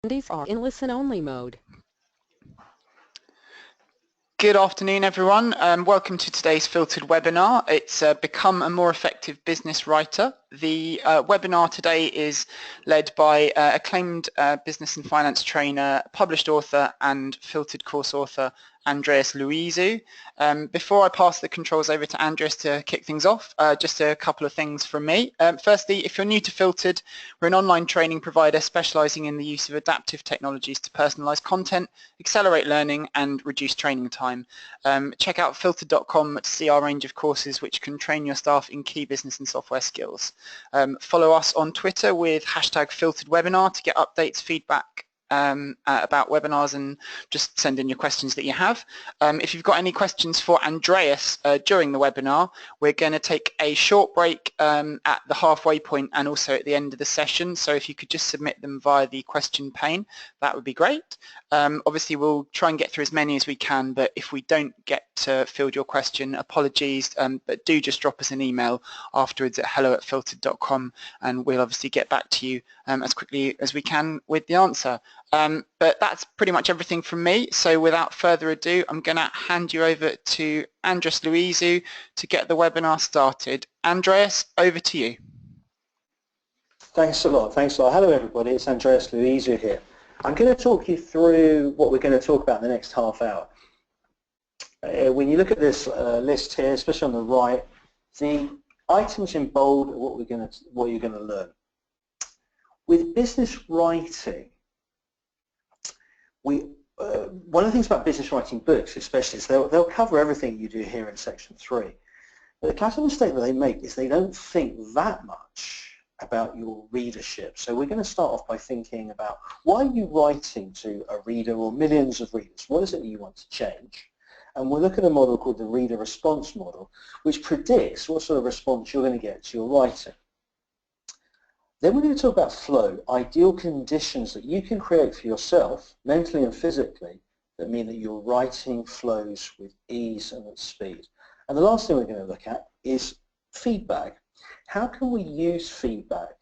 Attendees are in listen-only mode. Good afternoon, everyone. Welcome to today's filtered webinar. It's Become a More Effective Business Writer. The webinar today is led by acclaimed business and finance trainer, published author and filtered course author, Andreas Loizou. Before I pass the controls over to Andreas to kick things off, just a couple of things from me. Firstly, if you're new to Filtered, we're an online training provider specialising in the use of adaptive technologies to personalise content, accelerate learning and reduce training time. Check out filtered.com to see our range of courses which can train your staff in key business and software skills. Follow us on Twitter with #FilteredWebinar to get updates, feedback, about webinars, and just send in your questions that you have. If you've got any questions for Andreas during the webinar, we're going to take a short break at the halfway point and also at the end of the session, so if you could just submit them via the question pane, that would be great. Obviously we'll try and get through as many as we can, but if we don't get to field your question, apologies, but do just drop us an email afterwards at hello@filtered.com and we'll obviously get back to you as quickly as we can with the answer. But that's pretty much everything from me, so without further ado, I'm going to hand you over to Andreas Loizou to get the webinar started. Andreas, over to you. Thanks a lot. Hello everybody, it's Andreas Loizou here. I'm going to talk you through what we're going to talk about in the next half hour. When you look at this list here, especially on the right, the items in bold are what you're going to learn. With business writing, one of the things about business writing books especially is they'll cover everything you do here in section 3. But the classic mistake that they make is they don't think that much about your readership. So we're going to start off by thinking about why are you writing to a reader or millions of readers? What is it that you want to change? And we'll look at a model called the reader response model, which predicts what sort of response you're going to get to your writing. Then we're going to talk about flow, ideal conditions that you can create for yourself, mentally and physically, that mean that your writing flows with ease and at speed. And the last thing we're going to look at is feedback. How can we use feedback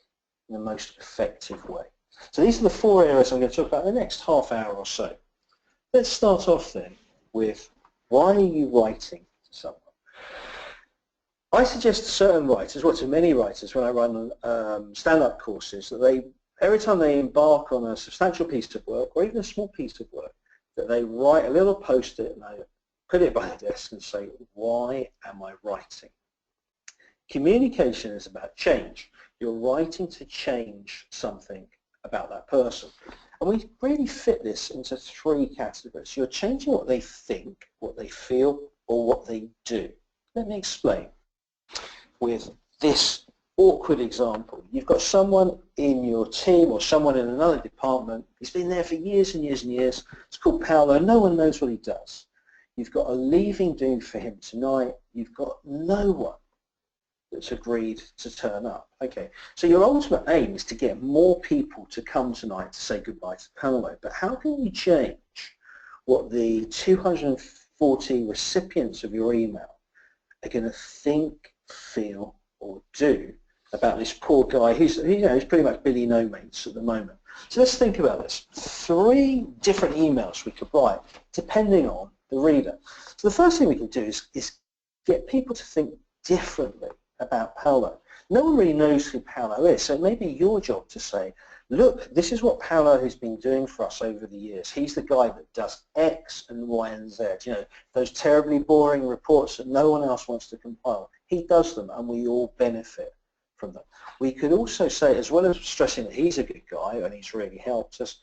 in the most effective way? So these are the 4 areas I'm going to talk about in the next half hour or so. Let's start off then with why are you writing to someone? I suggest to certain writers, well to many writers when I run stand-up courses, that every time they embark on a substantial piece of work or even a small piece of work, that they write a little post-it and they put it by the desk and say, why am I writing? Communication is about change. You're writing to change something about that person. And we really fit this into 3 categories. You're changing what they think, what they feel, or what they do. Let me explain. With this awkward example, you've got someone in your team or someone in another department, he's been there for years and years and years, it's called Paolo, no one knows what he does. You've got a leaving due for him tonight, you've got no one that's agreed to turn up. Okay, so your ultimate aim is to get more people to come tonight to say goodbye to Paolo, but how can you change what the 240 recipients of your email are going to think, feel or do about this poor guy who's pretty much Billy No Mates at the moment? So let's think about this. 3 different emails we could write depending on the reader. So the first thing we can do is get people to think differently about Paolo. No one really knows who Paolo is, so it may be your job to say, look, this is what Paolo has been doing for us over the years. He's the guy that does X and Y and Z, those terribly boring reports that no one else wants to compile. He does them and we all benefit from them. We could also say, as well as stressing that he's a good guy and he's really helped us,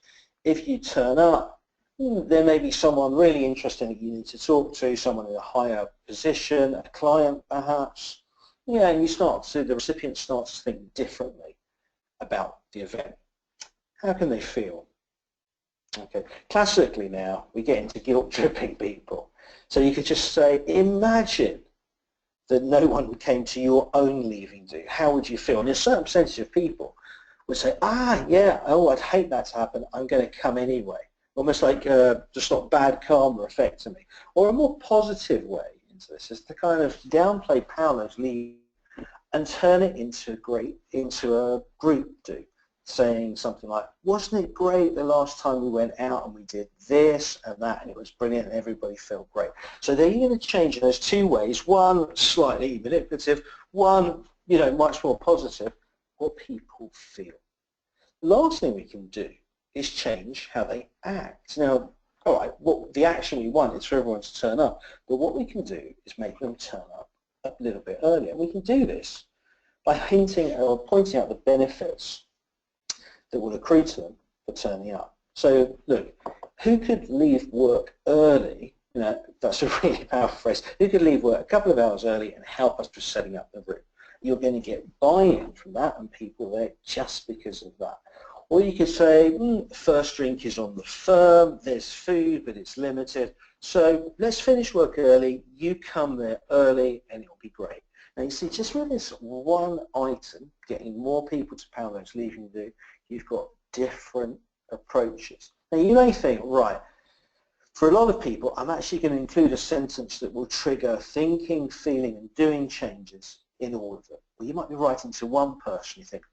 if you turn up, there may be someone really interesting that you need to talk to, someone in a higher position, a client perhaps. Yeah, and the recipient starts to think differently about the event. How can they feel? Okay, classically now we get into guilt-tripping people. So you could just say, imagine that no one came to your own leaving do. How would you feel? And a certain percentage of people would say, yeah, oh, I'd hate that to happen. I'm going to come anyway. Almost like just not bad karma effect to me. Or a more positive way into this is to kind of downplay Paolo's leave and turn it into a group do. saying something like, wasn't it great the last time we went out and we did this and that and it was brilliant and everybody felt great. So they're going to change in those two ways, one slightly manipulative, one much more positive, what people feel. The last thing we can do is change how they act. Now, all right, what the action we want is for everyone to turn up, but what we can do is make them turn up a little bit earlier. We can do this by hinting or pointing out the benefits that will accrue to them for turning up. So look, who could leave work early? That's a really powerful phrase. Who could leave work a couple of hours early and help us with setting up the room? You're going to get buy-in from that and people there just because of that. Or you could say, first drink is on the firm, there's food, but it's limited. So let's finish work early, you come there early, and it'll be great. Now you see, just with this one item, getting more people to power those leaving do, you've got different approaches. Now you may think, right, for a lot of people, I'm actually going to include a sentence that will trigger thinking, feeling, and doing changes in all of them. Well, you might be writing to one person, you think,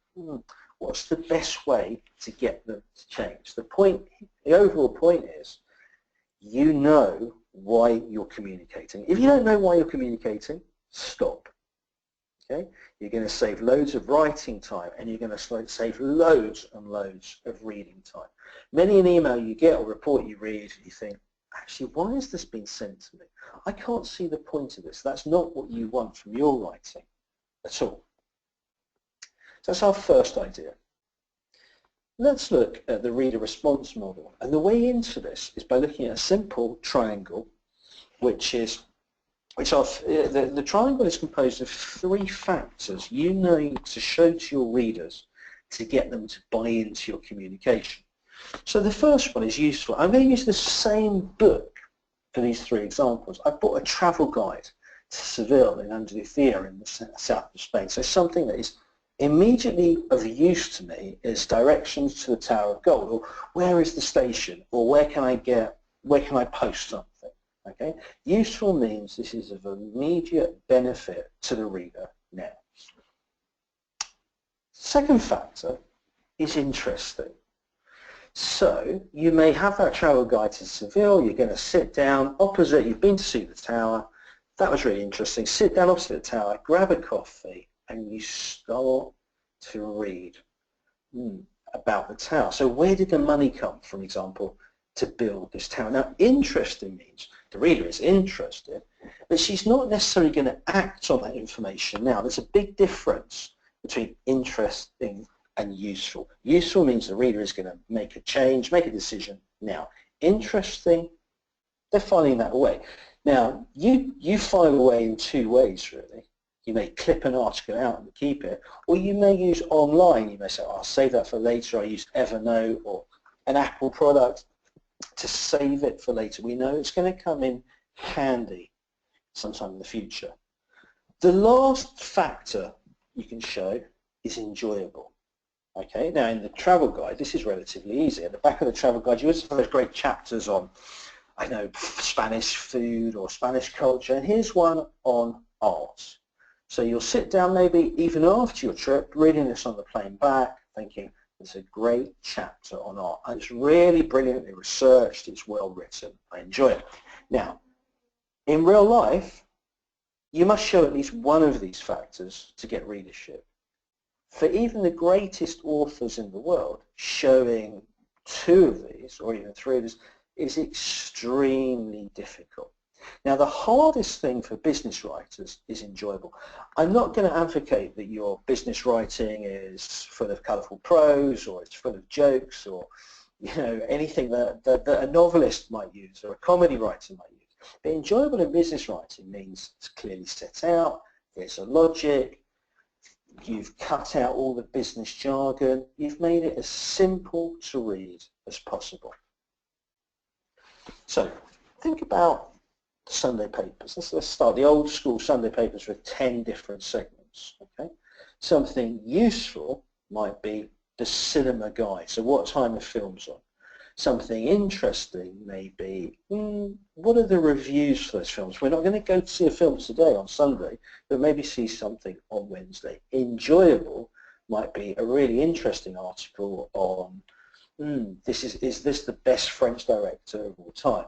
what's the best way to get them to change? The overall point is, you know why you're communicating. If you don't know why you're communicating, stop. Okay? You're going to save loads of writing time and you're going to save loads and loads of reading time. Many an email you get or report you read, you think, actually, why has this been sent to me? I can't see the point of this. That's not what you want from your writing at all. So that's our first idea. Let's look at the reader response model. And the way into this is by looking at a simple triangle, the triangle is composed of three factors you need to show to your readers to get them to buy into your communication. So the first one is useful. I'm going to use the same book for these three examples. I bought a travel guide to Seville in Andalusia in the south of Spain. So something that is immediately of use to me is directions to the Tower of Gold, or where is the station, or where can I post something? Okay, useful means this is of immediate benefit to the reader now. Second factor is interesting. So you may have that travel guide to Seville, you're going to sit down opposite, you've been to see the tower, that was really interesting, sit down opposite the tower, grab a coffee, and you start to read about the tower. So where did the money come, for example, to build this tower? Now, interesting means the reader is interested, but she's not necessarily going to act on that information now. There's a big difference between interesting and useful. Useful means the reader is going to make a change, make a decision now. Interesting, they're filing that away. Now, you file away in two ways, really. You may clip an article out and keep it, or you may use online. You may say, I'll save that for later. I use Evernote or an Apple product to save it for later. We know it's going to come in handy sometime in the future. The last factor you can show is enjoyable. Okay, now in the travel guide, this is relatively easy. At the back of the travel guide, you always have those great chapters on, I know, Spanish food or Spanish culture, and here's one on art. So you'll sit down maybe even after your trip, reading this on the plane back, thinking, it's a great chapter on art. And it's really brilliantly researched, it's well written, I enjoy it. Now, in real life, you must show at least one of these factors to get readership. For even the greatest authors in the world, showing two of these, or even three of these, is extremely difficult. Now, the hardest thing for business writers is enjoyable. I'm not going to advocate that your business writing is full of colourful prose or it's full of jokes or anything that a novelist might use or a comedy writer might use. But enjoyable in business writing means it's clearly set out, there's a logic, you've cut out all the business jargon, you've made it as simple to read as possible. So think about Sunday papers. Let's start the old school Sunday papers with 10 different segments. Okay, something useful might be the cinema guide. So what time the film's on. Something interesting may be what are the reviews for those films. We're not going to go to see a film today on Sunday, but maybe see something on Wednesday. Enjoyable might be a really interesting article on, is this the best French director of all time?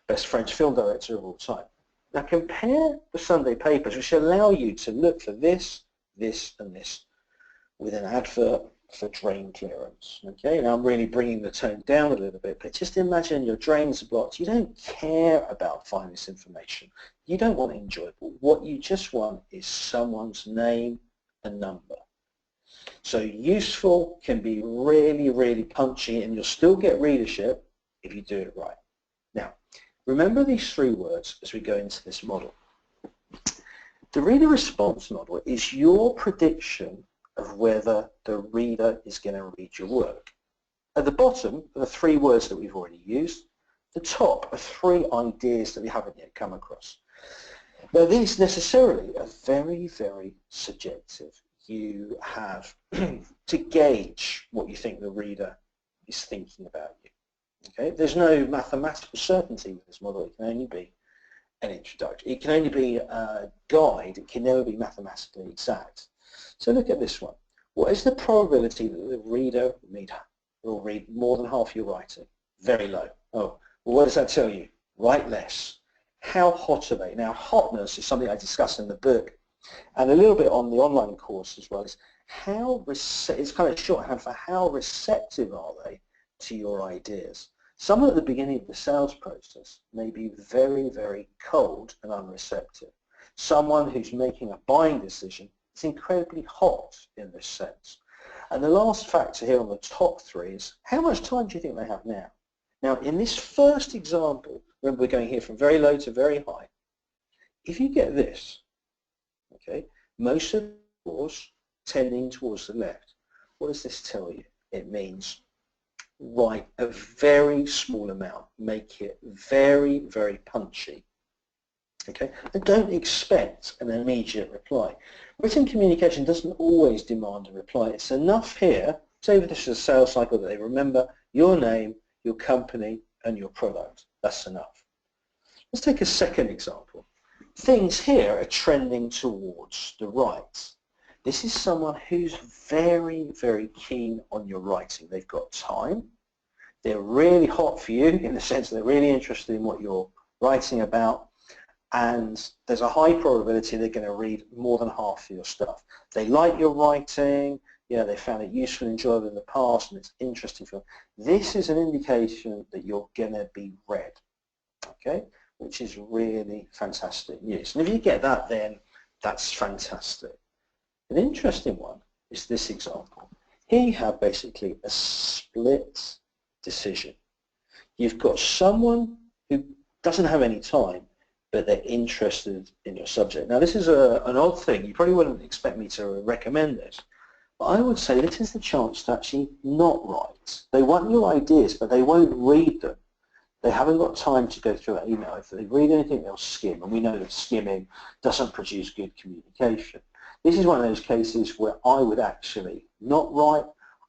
Best French film director of all time. Now compare the Sunday papers, which allow you to look for this, this, and this, with an advert for drain clearance. Okay, now I'm really bringing the tone down a little bit, but just imagine your drains are blocked. You don't care about finding this information. You don't want it enjoyable. What you just want is someone's name and number. So useful can be really, really punchy, and you'll still get readership if you do it right. Now, remember these three words as we go into this model. The reader response model is your prediction of whether the reader is going to read your work. At the bottom are the three words that we've already used. The top are three ideas that we haven't yet come across. Now these necessarily are very, very subjective. You have to gauge what you think the reader is thinking about you. Okay? There's no mathematical certainty with this model. It can only be an introduction. It can only be a guide. It can never be mathematically exact. So look at this one. What is the probability that the reader will read more than half your writing? Very low. Oh, well, what does that tell you? Write less. How hot are they? Now, hotness is something I discuss in the book, and a little bit on the online course as well. Is it's kind of shorthand for how receptive are they to your ideas. Someone at the beginning of the sales process may be very, very cold and unreceptive. Someone who's making a buying decision is incredibly hot in this sense. And the last factor here on the top three is how much time do you think they have now? Now, in this first example, remember we're going here from very low to very high. If you get this, okay, most of yours tending towards the left, what does this tell you? It means write a very small amount, make it very, very punchy. Okay, and don't expect an immediate reply. Written communication doesn't always demand a reply. It's enough here, say this is a sales cycle, that they remember your name, your company, and your product. That's enough. Let's take a second example. Things here are trending towards the right. This is someone who's very, very keen on your writing. They've got time. They're really hot for you in the sense that they're really interested in what you're writing about. And there's a high probability they're going to read more than half of your stuff. They like your writing, they found it useful and enjoyable in the past, and it's interesting for them. This is an indication that you're going to be read, okay, which is really fantastic news. And if you get that, then that's fantastic. An interesting one is this example. Here you have basically a split decision. You've got someone who doesn't have any time, but they're interested in your subject. Now this is an odd thing. You probably wouldn't expect me to recommend this, but I would say this is the chance to actually not write. They want your ideas, but they won't read them. They haven't got time to go through that email. If they read anything, they'll skim, and we know that skimming doesn't produce good communication. This is one of those cases where I would actually not write.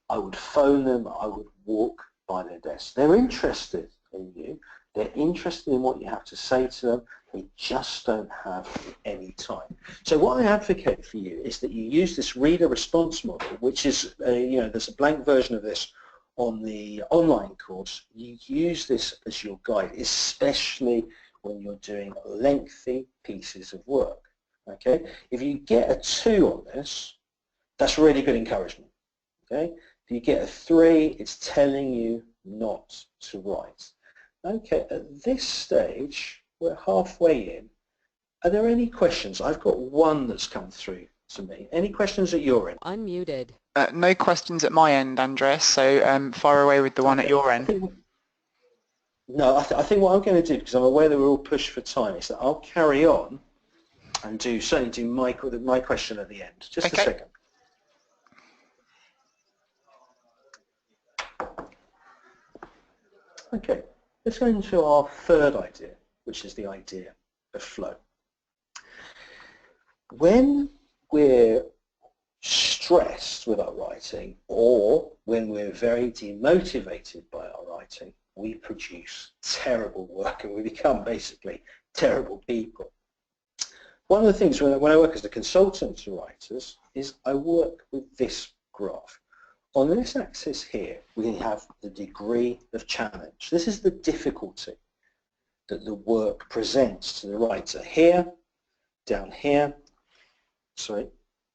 I would phone them. I would walk by their desk. They're interested in you. They're interested in what you have to say to them. They just don't have any time. So what I advocate for you is that you use this reader response model, which is, there's a blank version of this on the online course. You use this as your guide, especially when you're doing lengthy pieces of work. Okay? If you get a 2 on this, that's really good encouragement. Okay? If you get a 3, it's telling you not to write. Okay, at this stage, we're halfway in. Are there any questions? I've got one that's come through to me. Any questions at your end? Unmuted. No questions at my end, Andreas, so fire away with the one at your end. I think what I'm going to do, because I'm aware that we're all pushed for time, is that I'll carry on and certainly do my question at the end. Just a second. Okay, let's go into our third idea, which is the idea of flow. When we're stressed with our writing, or when we're very demotivated by our writing, we produce terrible work and we become basically terrible people. One of the things when I work as a consultant to writers is I work with this graph. On this axis here, we have the degree of challenge. This is the difficulty that the work presents to the writer. Here, down here,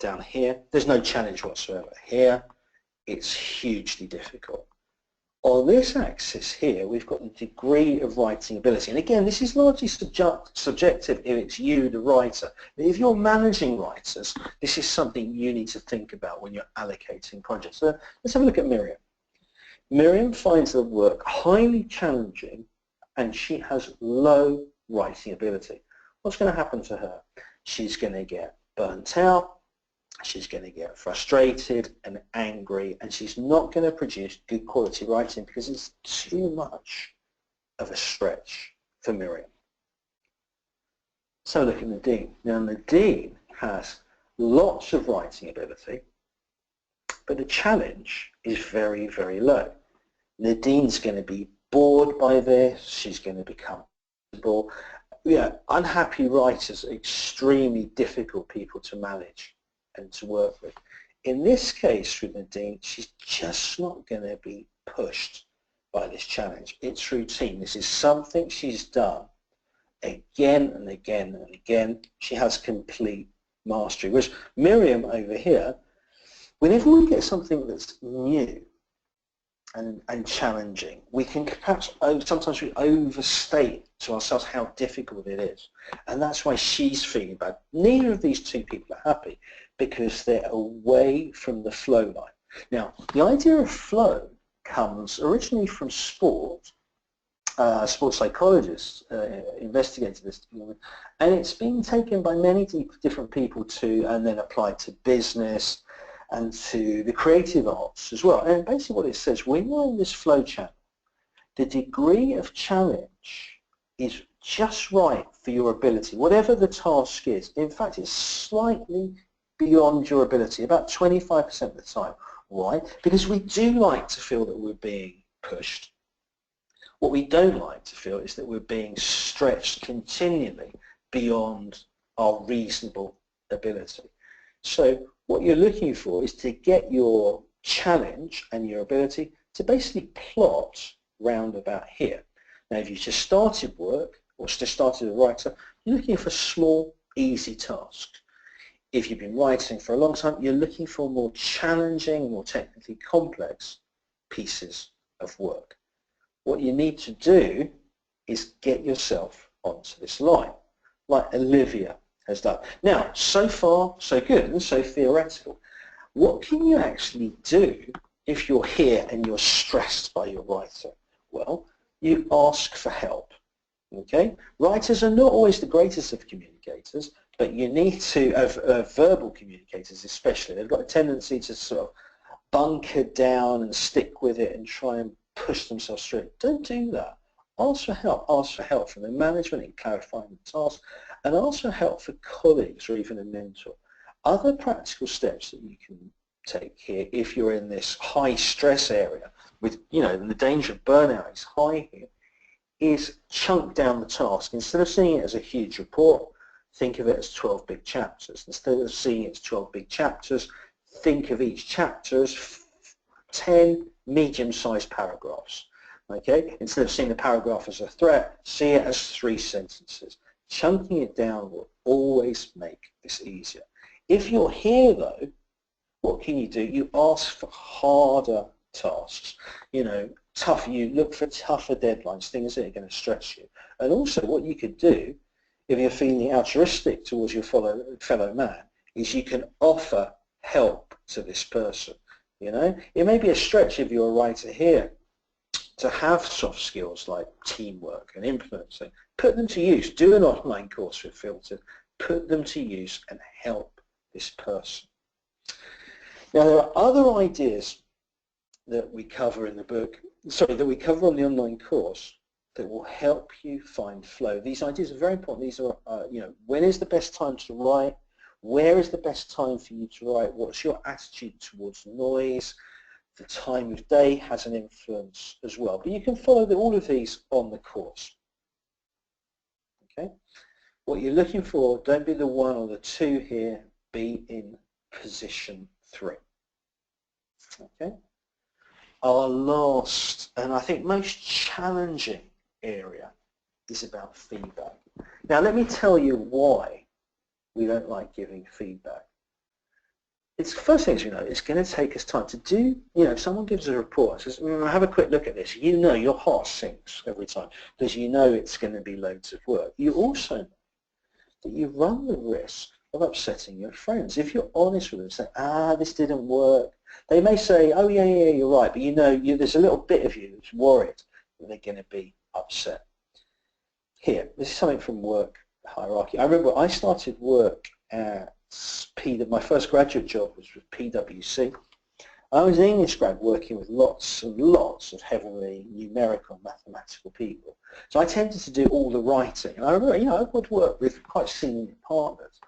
down here, there's no challenge whatsoever. Here, it's hugely difficult. On this axis here, we've got the degree of writing ability. And again, this is largely subjective if it's you, the writer. If you're managing writers, this is something you need to think about when you're allocating projects. So let's have a look at Miriam. Miriam finds the work highly challenging and she has low writing ability. What's going to happen to her? She's going to get burnt out. She's going to get frustrated and angry, and she's not going to produce good quality writing because it's too much of a stretch for Miriam. So look at Nadine. Now Nadine has lots of writing ability, but the challenge is very, very low. Nadine's going to be bored by this. She's going to become bored. Yeah, unhappy writers are extremely difficult people to manage and to work with. In this case with Nadine, she's just not going to be pushed by this challenge. It's routine. This is something she's done again and again and again. She has complete mastery. Whereas Miriam over here, whenever we get something that's new and challenging, we can perhaps, sometimes we overstate to ourselves how difficult it is. And that's why she's feeling bad. Neither of these two people are happy because they're away from the flow line. Now, the idea of flow comes originally from sport. Sports psychologists investigated this, and it's been taken by many different people and then applied to business and to the creative arts as well. And basically what it says, when you're in this flow channel, the degree of challenge is just right for your ability, whatever the task is. In fact, it's slightly beyond your ability, about 25% of the time. Why? Because we do like to feel that we're being pushed. What we don't like to feel is that we're being stretched continually beyond our reasonable ability. So what you're looking for is to get your challenge and your ability to basically plot round about here. Now, if you just started work or just started a writer, you're looking for small, easy tasks. If you've been writing for a long time, you're looking for more challenging, more technically complex pieces of work. What you need to do is get yourself onto this line, like Olivia has done. Now, so far, so good, and so theoretical. What can you actually do if you're here and you're stressed by your writer? Well, you ask for help. Okay? Writers are not always the greatest of communicators, but you need to, verbal communicators especially, they've got a tendency to sort of bunker down and stick with it and try and push themselves through it. Don't do that. Ask for help. Ask for help from the management in clarifying the task, and ask for help for colleagues or even a mentor. Other practical steps that you can take here if you're in this high stress area with, the danger of burnout is high here, is chunk down the task. Instead of seeing it as a huge report, think of it as 12 big chapters. Instead of seeing it as 12 big chapters, think of each chapter as 10 medium-sized paragraphs. Okay? Instead of seeing the paragraph as a threat, see it as 3 sentences. Chunking it down will always make this easier. If you're here though, what can you do? You ask for harder tasks. You look for tougher deadlines, things that are going to stretch you. And also what you could do, if you're feeling altruistic towards your fellow man, is you can offer help to this person. It may be a stretch if you're a writer here to have soft skills like teamwork and influencing. Put them to use. Do an online course with Filtered. Put them to use and help this person. Now, there are other ideas that we cover in the book, that we cover on the online course that will help you find flow. These ideas are very important. These are, when is the best time to write? Where is the best time for you to write? What's your attitude towards noise? The time of day has an influence as well. But you can follow all of these on the course. Okay. What you're looking for, don't be the 1 or the 2 here, be in position 3. Okay? Our last, and I think most challenging area is about feedback. Now let me tell you why we don't like giving feedback. It's the first thing is, it's going to take us time to do, if someone gives a report and says, have a quick look at this, your heart sinks every time because it's going to be loads of work. You also know that you run the risk of upsetting your friends. If you're honest with them, say, this didn't work, they may say, oh yeah, you're right, but there's a little bit of you that's worried that they're going to be upset. Here, this is something from work hierarchy. I remember I started work at my first graduate job was with PwC. I was an English grad working with lots and lots of heavily numerical mathematical people. So I tended to do all the writing. And I remember, I would work with quite senior partners,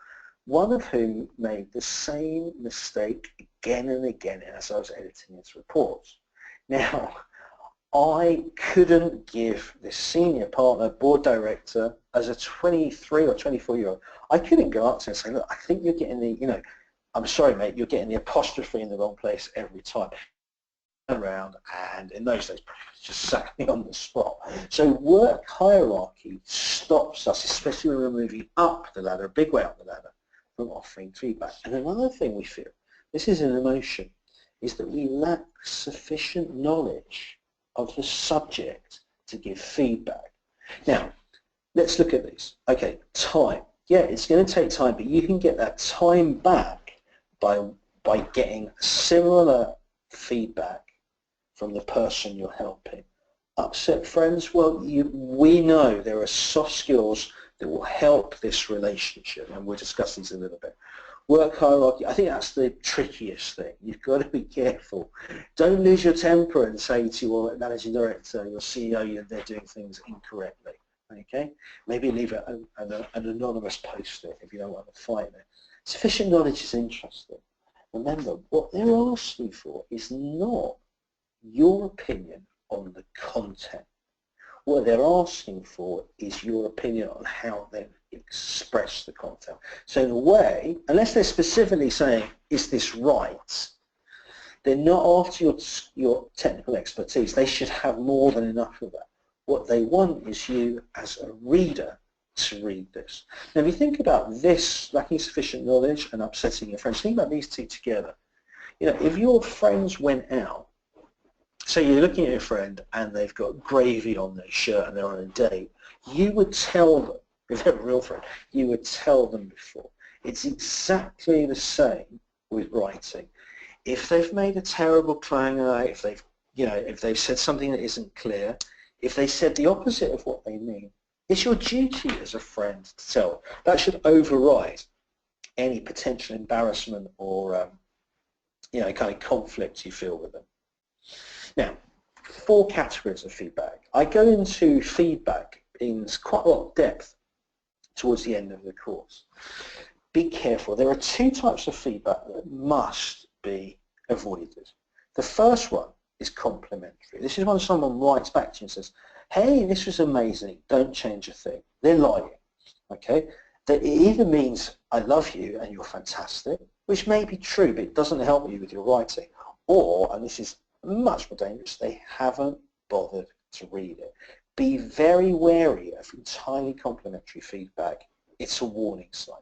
one of whom made the same mistake again and again as I was editing his reports. Now, I couldn't give this senior partner, board director, as a 23 or 24-year-old, I couldn't go up to him and say, look, I think you're getting the, I'm sorry, mate, you're getting the apostrophe in the wrong place every time. Around, and in those days, just sacked me on the spot. So work hierarchy stops us, especially when we're moving up the ladder, a big way up the ladder, from offering feedback. And another thing we feel, this is an emotion, is that we lack sufficient knowledge of the subject to give feedback. Now, let's look at these. Okay, time. Yeah, it's going to take time, but you can get that time back by getting similar feedback from the person you're helping. Upset friends, well, we know there are soft skills that will help this relationship, and we'll discuss these a little bit. Work hierarchy, I think that's the trickiest thing. You've got to be careful. Don't lose your temper and say to your managing director, your CEO, they're doing things incorrectly. Okay? Maybe leave an anonymous post there if you don't want to fight there. Sufficient knowledge is interesting. Remember, what they're asking for is not your opinion on the content. What they're asking for is your opinion on how they express the content. So in a way, unless they're specifically saying, is this right, they're not after your technical expertise. They should have more than enough of that. What they want is you as a reader to read this. Now if you think about this, lacking sufficient knowledge and upsetting your friends, think about these two together. If your friends went out, so you're looking at your friend and they've got gravy on their shirt and they're on a date, you would tell them, if they're a real friend, you would tell them before. It's exactly the same with writing. If they've made a terrible clanger, if they've said something that isn't clear, if they said the opposite of what they mean, it's your duty as a friend to tell. That should override any potential embarrassment or kind of conflict you feel with them. Now, 4 categories of feedback. I go into feedback in quite a lot of depth towards the end of the course. Be careful. There are 2 types of feedback that must be avoided. The first one is complimentary. This is when someone writes back to you and says, hey, this was amazing, don't change a thing. They're lying, okay? That it either means I love you and you're fantastic, which may be true, but it doesn't help you with your writing, or, and this is much more dangerous, they haven't bothered to read it. Be very wary of entirely complimentary feedback. It's a warning sign.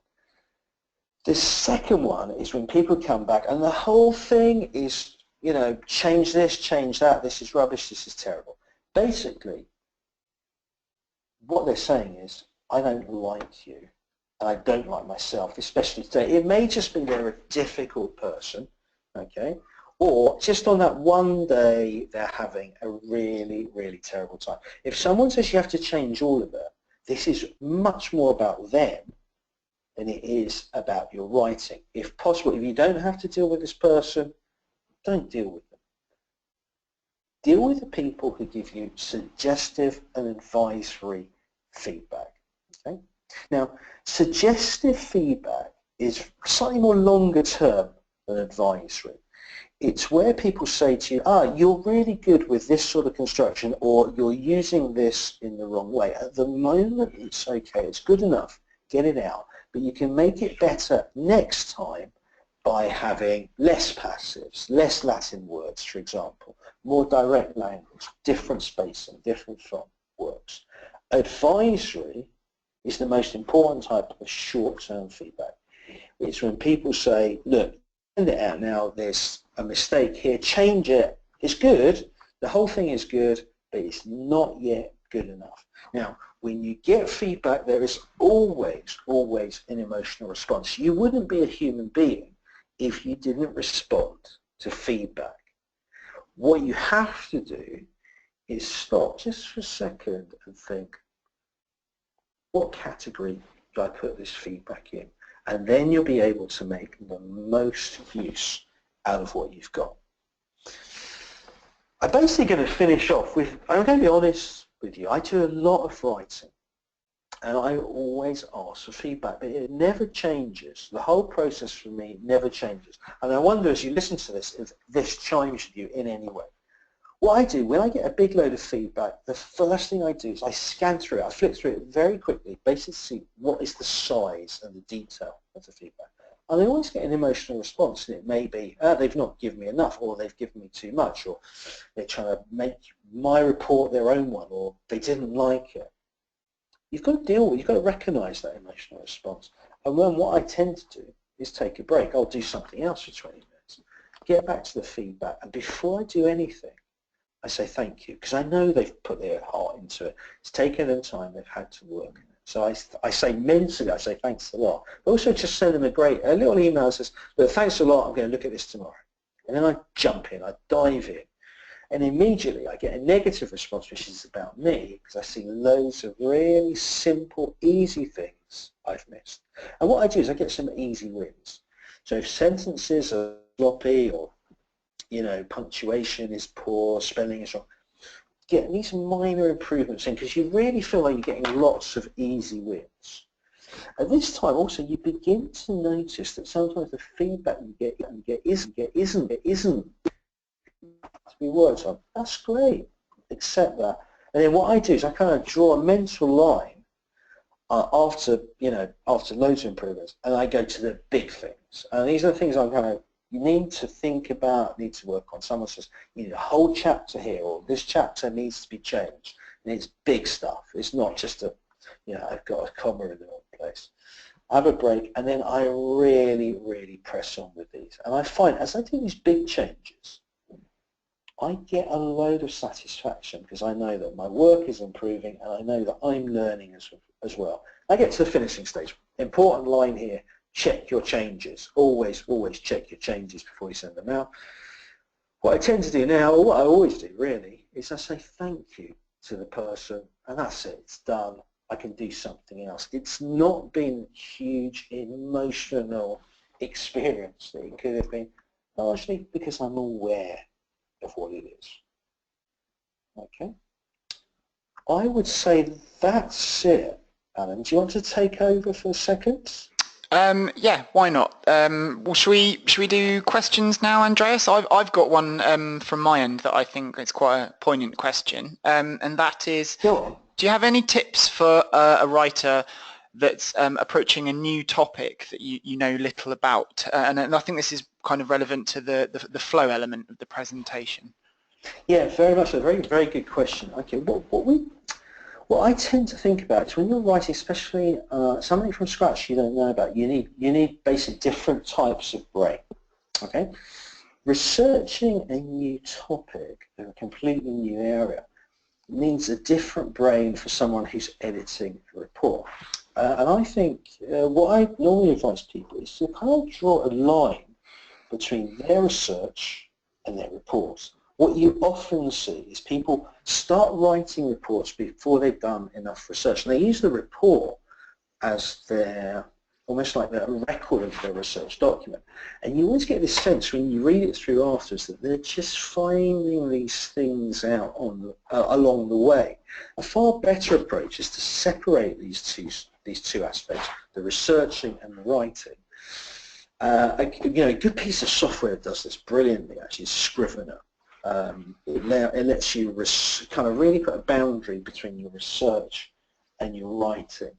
The second one is when people come back and the whole thing is, change this, change that, this is rubbish, this is terrible. Basically, what they're saying is, I don't like you, and I don't like myself, especially today. It may just be they're a difficult person, okay? Or just on that one day, they're having a really, really terrible time. If someone says you have to change all of it, this is much more about them than it is about your writing. If possible, if you don't have to deal with this person, don't deal with them. Deal with the people who give you suggestive and advisory feedback. Okay? Now, suggestive feedback is slightly more longer term than advisory. It's where people say to you, you're really good with this sort of construction, or you're using this in the wrong way. At the moment, it's okay, it's good enough, get it out, but you can make it better next time by having less passives, less Latin words, for example, more direct language, different spacing, different font works. Advisory is the most important type of short-term feedback. It's when people say, look, send it out now, there's a mistake here, change it, it's good, the whole thing is good, but it's not yet good enough. Now, when you get feedback, there is always an emotional response. You wouldn't be a human being if you didn't respond to feedback. What you have to do is stop just for a second and think, what category do I put this feedback in? And then you'll be able to make the most use out of what you've got. I'm basically going to finish off with, I'm going to be honest with you, I do a lot of writing and I always ask for feedback, but it never changes. The whole process for me never changes. And I wonder as you listen to this, if this chimes with you in any way. What I do, when I get a big load of feedback, the first thing I do is I scan through it, I flip through it very quickly, basically see what is the size and the detail of the feedback. And I always get an emotional response, and it may be, they've not given me enough, or they've given me too much, or they're trying to make my report their own one, or they didn't like it. You've got to deal with, you've got to recognise that emotional response. And then what I tend to do is take a break. I'll do something else for 20 minutes, get back to the feedback, and before I do anything, I say thank you, because I know they've put their heart into it. It's taken them time, they've had to work on it. So I say mentally, I say thanks a lot. But also just send them a little email that says, look, thanks a lot, I'm going to look at this tomorrow. And then I jump in, I dive in. And immediately I get a negative response, which is about me, because I see loads of really simple, easy things I've missed. And what I do is I get some easy wins. So if sentences are sloppy, or punctuation is poor, spelling is wrong, get these minor improvements in, because you really feel like you're getting lots of easy wins. At this time also you begin to notice that sometimes the feedback you get isn't to be worked on. That's great, accept that. And then what I do is I kind of draw a mental line after loads of improvements, and I go to the big things. And these are the things you need to think about, need to work on. Someone says, you need a whole chapter here, or this chapter needs to be changed. And it's big stuff. It's not just I've got a comma in the wrong place. I have a break, and then I really press on with these. And I find as I do these big changes, I get a load of satisfaction, because I know that my work is improving, and I know that I'm learning as well. I get to the finishing stage. Important line here. Check your changes. Always check your changes before you send them out. What I tend to do now, or what I always do really, is I say thank you to the person, and that's it, it's done. I can do something else. It's not been huge emotional experience. It could have been largely because I'm aware of what it is. Okay? I would say that's it. Alan, do you want to take over for a second? Yeah, why not? Well, should we do questions now, Andreas? I've got one from my end that I think is quite a poignant question, and that is, Sure. Do you have any tips for a writer that's approaching a new topic that you know little about? And I think this is kind of relevant to the flow element of the presentation. Yeah, very much a very good question. Okay, what I tend to think about is when you're writing, especially something from scratch you don't know about, you need basically different types of brain. Okay, researching a new topic in a completely new area needs a different brain for someone who's editing a report. And I think what I normally advise people is to kind of draw a line between their research and their reports. What you often see is people start writing reports before they've done enough research. And they use the report as their, almost like a record of their research document. And you always get this sense when you read it through afterwards that they're just finding these things out along the way. A far better approach is to separate these two aspects, the researching and the writing. A good piece of software does this brilliantly, actually, is Scrivener. It lets you kind of really put a boundary between your research and your writing.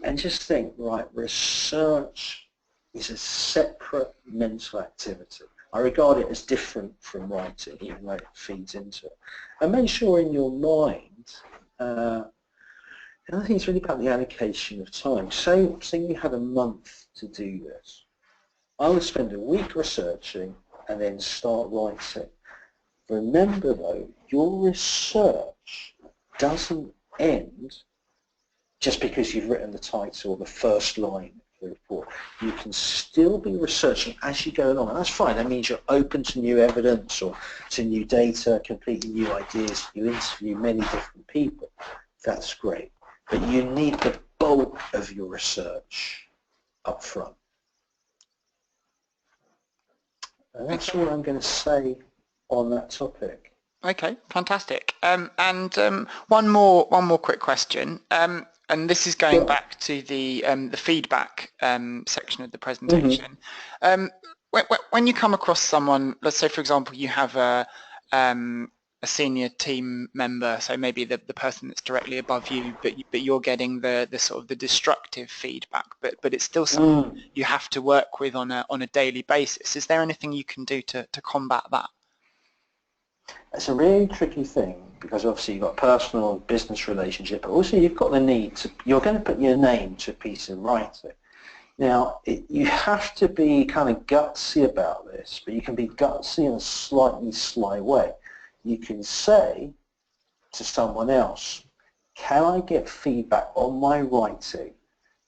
and just think, right, research is a separate mental activity. I regard it as different from writing, even though it feeds into it. And make sure in your mind, and I think it's really about the allocation of time. Say you had a month to do this. I would spend a week researching and then start writing. Remember though, your research doesn't end just because you've written the title or the first line of the report. You can still be researching as you go along, and that's fine. That means you're open to new evidence or to new data, completely new ideas. You interview many different people. That's great. But you need the bulk of your research up front. And that's all I'm going to say on that topic. Okay, fantastic. One more quick question. And this is going back to the feedback section of the presentation. When you come across someone, let's say for example you have a senior team member, so maybe the person that's directly above you, but you're getting the sort of the destructive feedback, but it's still something you have to work with on a daily basis. Is there anything you can do to combat that? It's a really tricky thing because obviously you've got a personal business relationship, but also you've got the need to, you're going to put your name to a piece of writing. Now, you have to be kind of gutsy about this, but you can be gutsy in a slightly sly way. You can say to someone else, can I get feedback on my writing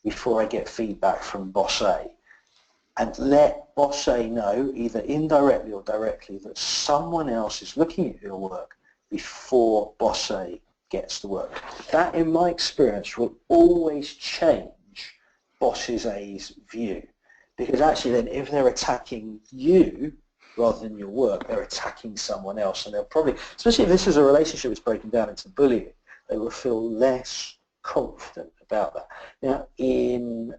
before I get feedback from boss A? And let boss A know, either indirectly or directly, that someone else is looking at your work before boss A gets the work. That, in my experience, will always change bosses A's view. Because actually then, if they're attacking you rather than your work, they're attacking someone else, and they'll probably, especially if this is a relationship that's broken down into bullying, they will feel less confident about that. Now, in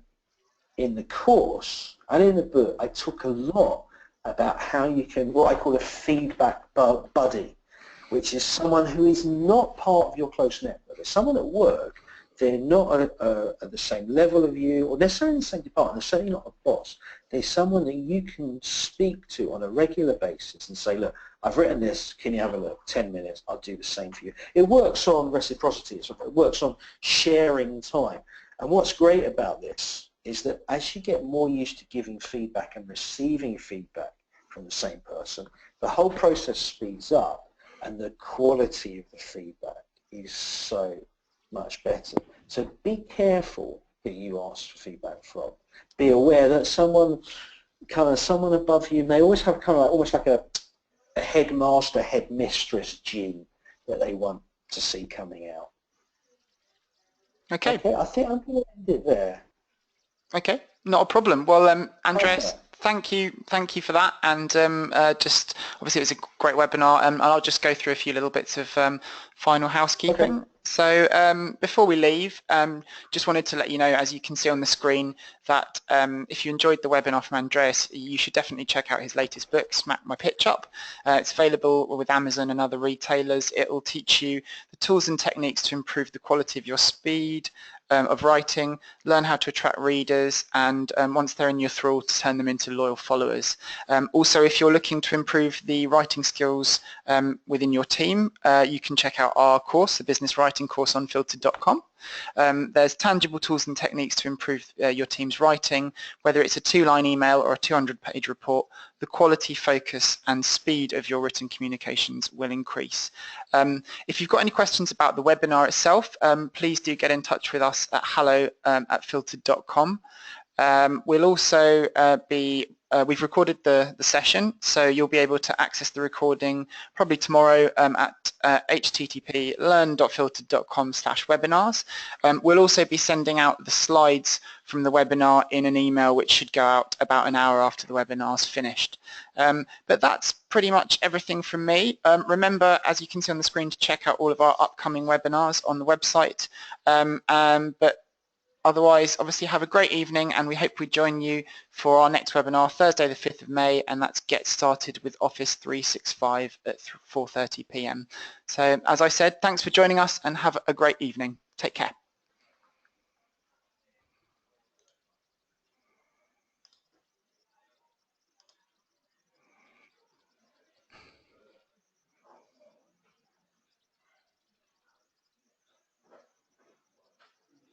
the course and in the book, I talk a lot about how you can, what I call a feedback buddy, which is someone who is not part of your close network. It's someone at work, they're not at the same level of you, or necessarily in the same department, they're certainly not a boss. There's someone that you can speak to on a regular basis and say, look, I've written this, can you have a look? 10 minutes, I'll do the same for you. It works on reciprocity, it works on sharing time. And what's great about this is that as you get more used to giving feedback and receiving feedback from the same person, the whole process speeds up and the quality of the feedback is so much better. So be careful who you ask for feedback from. Be aware that someone above you may always have kind of like, almost like a headmaster, headmistress gene that they want to see coming out. Okay. I think I'm going to end it there. Okay, not a problem. Well, Andreas, thank you for that, and just obviously it was a great webinar, and I'll just go through a few little bits of final housekeeping. Okay. So before we leave, just wanted to let you know, as you can see on the screen, that if you enjoyed the webinar from Andreas, you should definitely check out his latest book, Smack My Pitch Up. It's available with Amazon and other retailers. It will teach you the tools and techniques to improve the quality of your speed of writing, learn how to attract readers, and once they're in your thrall, to turn them into loyal followers. Also, if you're looking to improve the writing skills within your team, you can check out our course, the business writing course on filtered.com. There's tangible tools and techniques to improve your team's writing, whether it's a 2-line email or a 200-page report. The quality, focus and speed of your written communications will increase. If you've got any questions about the webinar itself, please do get in touch with us at hello@filtered.com. We'll also we've recorded the session, so you'll be able to access the recording probably tomorrow at http://learn.filtered.com/webinars. We'll also be sending out the slides from the webinar in an email, which should go out about an hour after the webinar's finished. But that's pretty much everything from me. Remember, as you can see on the screen, to check out all of our upcoming webinars on the website. But otherwise, obviously, have a great evening, and we hope we join you for our next webinar, Thursday the 5th of May, and that's Get Started with Office 365 at 4:30 p.m. So, as I said, thanks for joining us, and have a great evening. Take care.